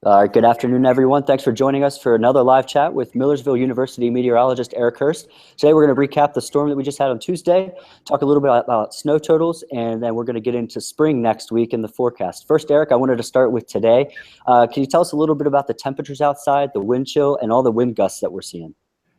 Good afternoon, everyone. Thanks for joining us for another live chat with Millersville University meteorologist Eric Horst. Today, we're going to recap the storm that we just had on Tuesday, talk a little bit about snow totals, and then we're going to get into spring next week in the forecast. First, Eric, I wanted to start with today. Can you tell us a little bit about the temperatures outside, the wind chill, and all the wind gusts that we're seeing?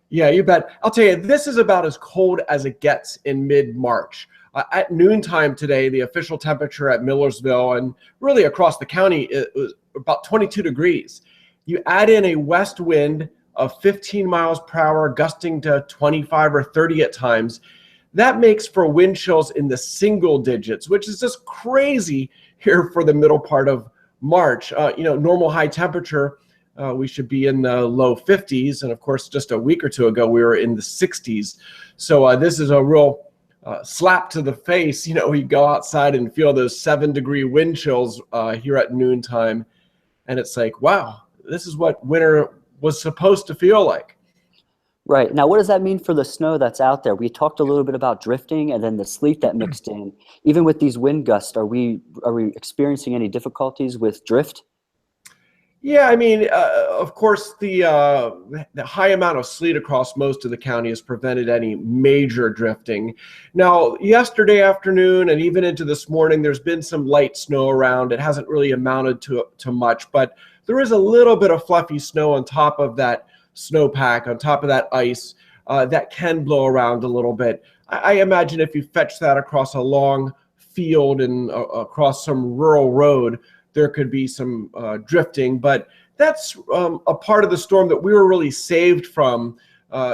Yeah, you bet. I'll tell you, this is about as cold as it gets in mid-March. At noontime today, the official temperature at Millersville and really across the county, it was about 22 degrees. You add in a west wind of 15 miles per hour, gusting to 25 or 30 at times. That makes for wind chills in the single digits, which is just crazy here for the middle part of March. Normal high temperature, we should be in the low 50s. And of course, just a week or two ago, we were in the 60s. So this is a real slap to the face. You go outside and feel those 7-degree wind chills here at noontime. And it's like, wow, this is what winter was supposed to feel like. Right. Now, what does that mean for the snow that's out there? We talked a little bit about drifting and then the sleet that mixed in. Even with these wind gusts, are we experiencing any difficulties with drift? Yeah, I mean, of course, the high amount of sleet across most of the county has prevented any major drifting. Now, yesterday afternoon and even into this morning, there's been some light snow around. It hasn't really amounted to much, but there is a little bit of fluffy snow on top of that snowpack, on top of that ice, that can blow around a little bit. I imagine if you fetch that across a long field and across some rural road, there could be some drifting, but that's a part of the storm that we were really saved from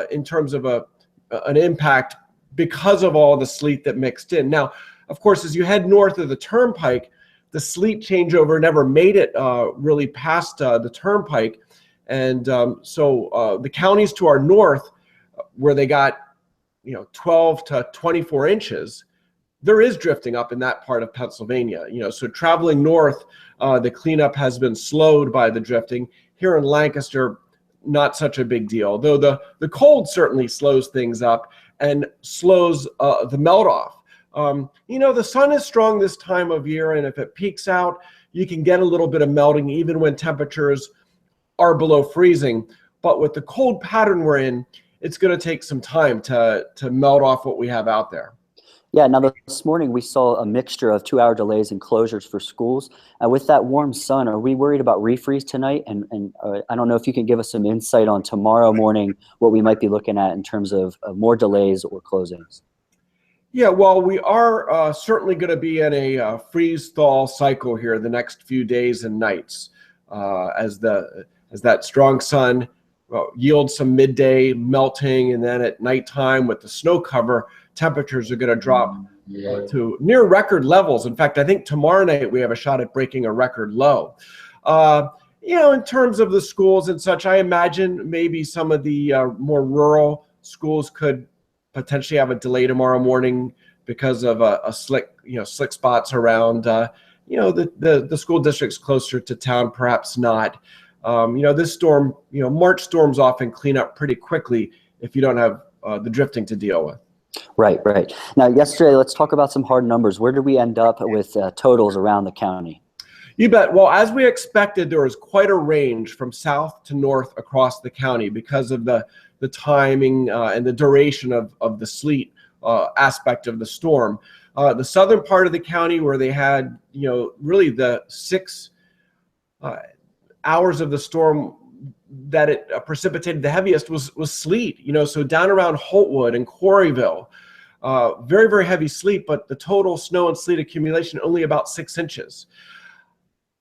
in terms of an impact because of all the sleet that mixed in. Now, of course, as you head north of the turnpike, the sleet changeover never made it really past the turnpike. And so the counties to our north, where they got 12 to 24 inches, there is drifting up in that part of Pennsylvania. So traveling north, the cleanup has been slowed by the drifting. Here in Lancaster, not such a big deal, though the cold certainly slows things up and slows the melt off. The sun is strong this time of year, and if it peaks out, you can get a little bit of melting even when temperatures are below freezing. But with the cold pattern we're in, it's going to take some time to melt off what we have out there. Yeah, now this morning we saw a mixture of 2-hour delays and closures for schools. With that warm sun, are we worried about refreeze tonight? And I don't know if you can give us some insight on tomorrow morning, what we might be looking at in terms of more delays or closings. Yeah, well, we are certainly going to be in a freeze-thaw cycle here the next few days and nights as that strong sun yields some midday melting, and then at nighttime with the snow cover, temperatures are going to drop to near record levels. In fact, I think tomorrow night we have a shot at breaking a record low. In terms of the schools and such, I imagine maybe some of the more rural schools could potentially have a delay tomorrow morning because of a slick spots around. The school districts closer to town, perhaps not. This storm, March storms often clean up pretty quickly if you don't have the drifting to deal with. Right. Now, yesterday, let's talk about some hard numbers. Where did we end up with totals around the county? You bet. Well, as we expected, there was quite a range from south to north across the county because of the timing and the duration of the sleet aspect of the storm. The southern part of the county, where they had, really the 6 hours of the storm that it precipitated the heaviest was sleet, so down around Holtwood and Quarryville, very, very heavy sleet, but the total snow and sleet accumulation only about 6 inches.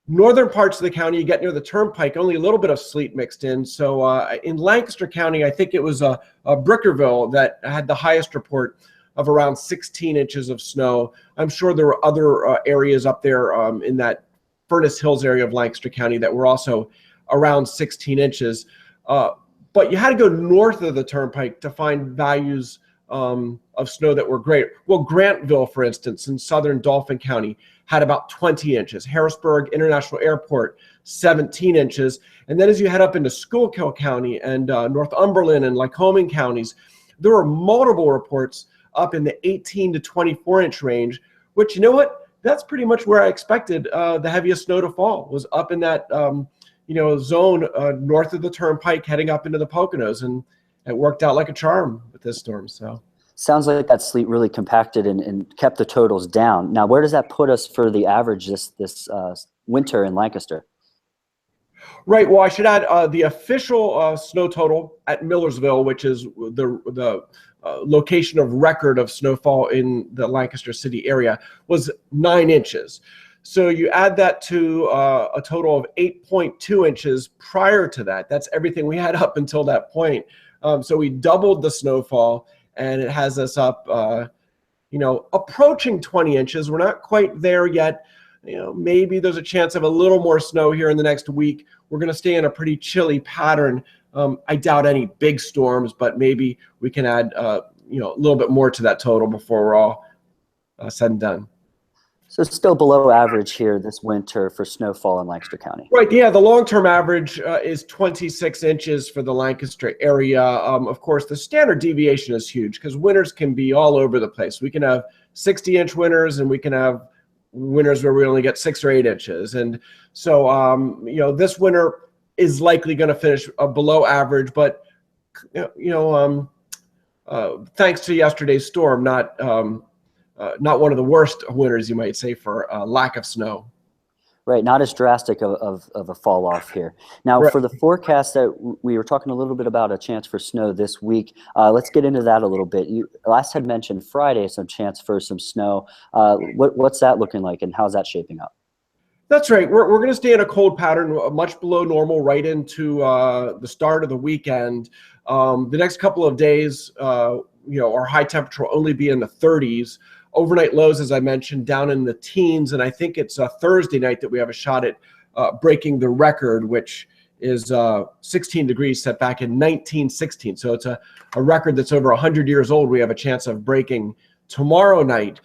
Northern parts of the county, you get near the turnpike, only a little bit of sleet mixed in. So in Lancaster County, I think it was Brickerville that had the highest report of around 16 inches of snow. I'm sure there were other areas up there in that Furnace Hills area of Lancaster County that were also around 16 inches. But you had to go north of the turnpike to find values of snow that were great. Well, Grantville, for instance, in southern Dauphin County, had about 20 inches. Harrisburg International Airport, 17 inches. And then as you head up into Schuylkill County and Northumberland and Lycoming counties, there were multiple reports up in the 18 to 24 inch range, which, that's pretty much where I expected the heaviest snow to fall, was up in that zone north of the Turnpike heading up into the Poconos, and it worked out like a charm with this storm. So sounds like that sleet really compacted and kept the totals down. Now, where does that put us for the average this winter in Lancaster? Right. Well, I should add the official snow total at Millersville, which is the location of record of snowfall in the Lancaster City area, was 9 inches. So you add that to a total of 8.2 inches prior to that. That's everything we had up until that point. So we doubled the snowfall, and it has us up, approaching 20 inches. We're not quite there yet. Maybe there's a chance of a little more snow here in the next week. We're going to stay in a pretty chilly pattern. I doubt any big storms, but maybe we can add, a little bit more to that total before we're all said and done. So it's still below average here this winter for snowfall in Lancaster County. Right. Yeah. The long-term average is 26 inches for the Lancaster area. Of course, the standard deviation is huge because winters can be all over the place. We can have 60-inch winters, and we can have winters where we only get 6 or 8 inches. And so, this winter is likely going to finish below average, but, thanks to yesterday's storm, not one of the worst winters, you might say, for lack of snow. Right, not as drastic of a fall off here. Now, Right. For the forecast that we were talking a little bit about a chance for snow this week, let's get into that a little bit. You last had mentioned Friday some chance for some snow. What's that looking like, and how's that shaping up? That's right. We're going to stay in a cold pattern, much below normal, right into the start of the weekend. The next couple of days, our high temperature will only be in the 30s. Overnight lows, as I mentioned, down in the teens, and I think it's a Thursday night that we have a shot at breaking the record, which is 16 degrees set back in 1916. So it's a record that's over 100 years old. We have a chance of breaking tomorrow night.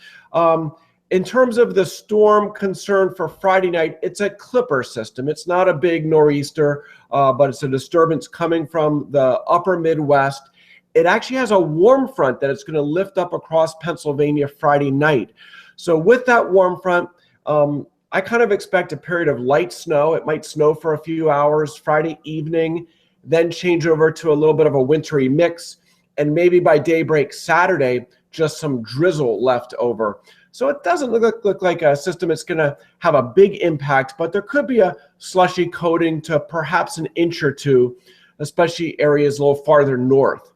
In terms of the storm concern for Friday night, it's a clipper system. It's not a big nor'easter, but it's a disturbance coming from the upper Midwest. It actually has a warm front that it's going to lift up across Pennsylvania Friday night. So with that warm front, I kind of expect a period of light snow. It might snow for a few hours Friday evening, then change over to a little bit of a wintry mix, and maybe by daybreak Saturday, just some drizzle left over. So it doesn't look like a system that's going to have a big impact, but there could be a slushy coating to perhaps an inch or two, especially areas a little farther north.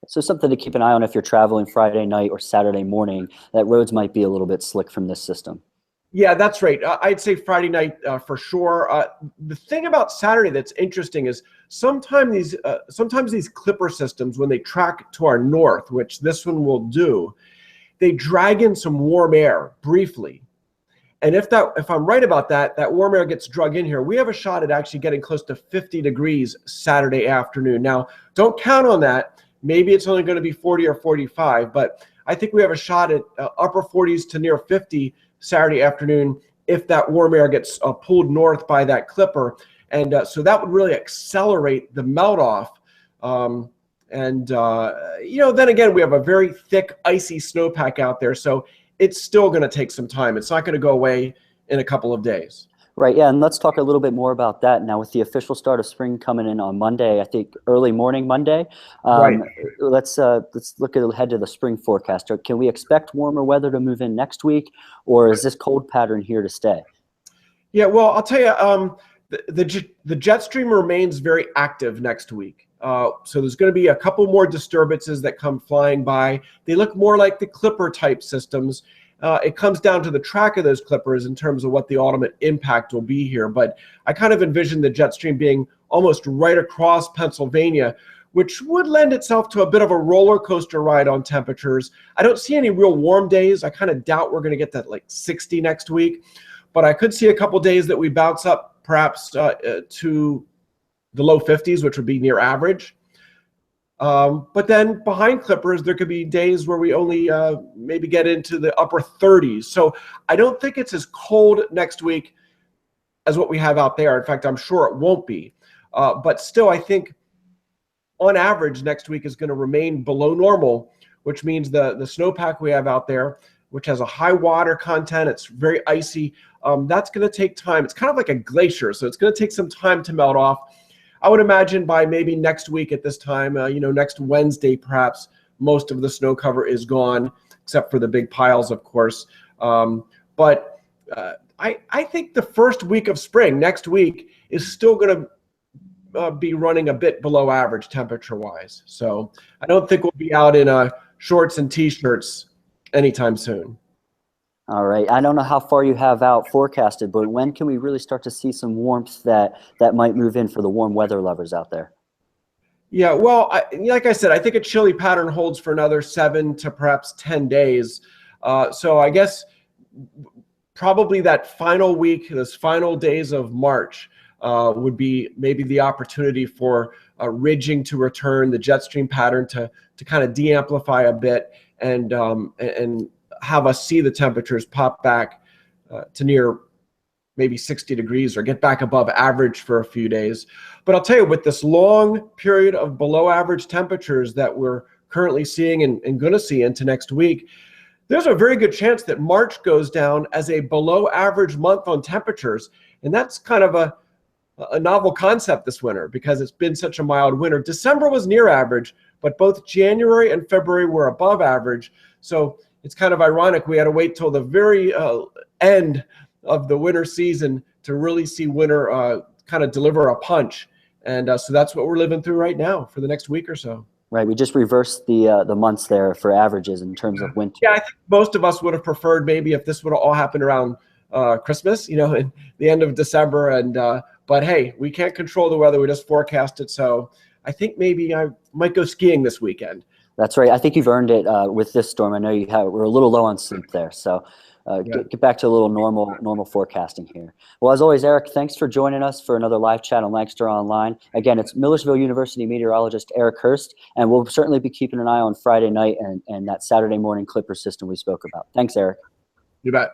So something to keep an eye on if you're traveling Friday night or Saturday morning, that roads might be a little bit slick from this system. Yeah, that's right. I'd say Friday night for sure. The thing about Saturday that's interesting is sometimes these clipper systems, when they track to our north, which this one will do, they drag in some warm air briefly. And if I'm right about that, that warm air gets drug in here, we have a shot at actually getting close to 50 degrees Saturday afternoon. Now, don't count on that. Maybe it's only going to be 40 or 45, but I think we have a shot at upper 40s to near 50 Saturday afternoon if that warm air gets pulled north by that clipper. And so that would really accelerate the melt off. Then again, we have a very thick, icy snowpack out there, so it's still going to take some time. It's not going to go away in a couple of days. Right, yeah, and let's talk a little bit more about that. Now, with the official start of spring coming in on Monday, I think early morning Monday, Right. Let's look ahead to the spring forecast. Can we expect warmer weather to move in next week, or is this cold pattern here to stay? Yeah, well, I'll tell you, the jet stream remains very active next week. So there's going to be a couple more disturbances that come flying by. They look more like the clipper type systems. It comes down to the track of those clippers in terms of what the ultimate impact will be here. But I kind of envision the jet stream being almost right across Pennsylvania, which would lend itself to a bit of a roller coaster ride on temperatures. I don't see any real warm days. I kind of doubt we're going to get that like 60 next week. But I could see a couple days that we bounce up perhaps to the low 50s, which would be near average. But then behind clippers, there could be days where we only maybe get into the upper 30s. So I don't think it's as cold next week as what we have out there. In fact, I'm sure it won't be. But still, I think on average next week is going to remain below normal, which means the snowpack we have out there which has a high water content. It's very icy. That's going to take time. It's kind of like a glacier, so it's going to take some time to melt off. I would imagine by maybe next week at this time, next Wednesday perhaps, most of the snow cover is gone, except for the big piles, of course. But I think the first week of spring, next week, is still going to be running a bit below average temperature-wise. So I don't think we'll be out in shorts and T-shirts anytime soon. All right. I don't know how far you have out forecasted, but when can we really start to see some warmth that might move in for the warm weather lovers out there? Yeah, well, like I said, I think a chilly pattern holds for another 7 to perhaps 10 days. So I guess probably that final week, those final days of March, would be maybe the opportunity for ridging to return, the jet stream pattern to kind of de-amplify a bit, and have us see the temperatures pop back to near maybe 60 degrees or get back above average for a few days. But I'll tell you, with this long period of below average temperatures that we're currently seeing and going to see into next week, there's a very good chance that March goes down as a below average month on temperatures. And that's kind of a novel concept this winter because it's been such a mild winter. December was near average, but both January and February were above average. So it's kind of ironic we had to wait till the very end of the winter season to really see winter kind of deliver a punch. And so that's what we're living through right now for the next week or so. Right. We just reversed the months there for averages in terms of winter. Yeah, I think most of us would have preferred maybe if this would have all happened around Christmas, in the end of December. And but hey, we can't control the weather. We just forecast it. So I think maybe I might go skiing this weekend. That's right. I think you've earned it with this storm. I know we're a little low on sleep there. So get back to a little normal forecasting here. Well, as always, Eric, thanks for joining us for another live chat on Lancaster Online. Again, it's Millersville University meteorologist Eric Horst, and we'll certainly be keeping an eye on Friday night and that Saturday morning Clipper system we spoke about. Thanks, Eric. You bet.